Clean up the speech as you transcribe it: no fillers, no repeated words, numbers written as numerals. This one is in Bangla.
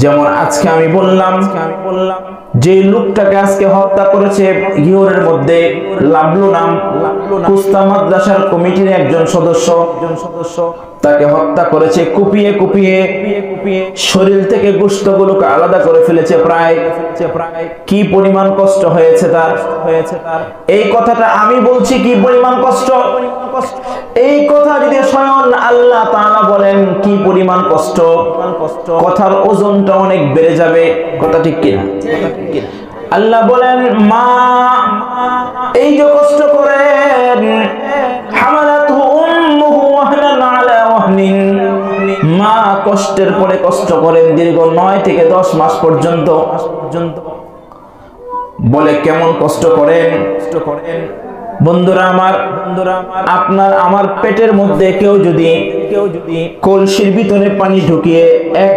যেমন আজকে আমি বললাম যে লোকটাকে আজকে হত্যা করেছে ঘিওরের মধ্যে লাবলু নাম, কুস্তা মাদ্রাসার কমিটির একজন সদস্য, তাকে হত্যা করেছে কুপিয়ে কুপিয়ে শরীর থেকে গোশতগুলোকে আলাদা করে ফেলেছে। প্রায় কি পরিমাণ কষ্ট হয়েছে তার। এই কথাটা আমি বলছি কি পরিমাণ কষ্ট, এই কথা যদি স্বয়ং আল্লাহ তাআলা বলেন কি পরিমাণ কষ্ট, কথার ওজনটা অনেক বেড়ে যাবে। কথা ঠিক কিনা? আল্লাহ বলেন মা এই যে কষ্ট করেন, হামালাতহু উম্মুহু ওয়াহনান আলা ওয়াহনিন, মা কষ্টের পরে কষ্ট করেন দীর্ঘ 9 থেকে 10 মাস পর্যন্ত। বলে কেমন কষ্ট করেন? বন্ধুরা আমার, আপনার আমার পেটের মধ্যে কেউ যদি কলসির ভিতরে পানি ঢুকিয়ে 1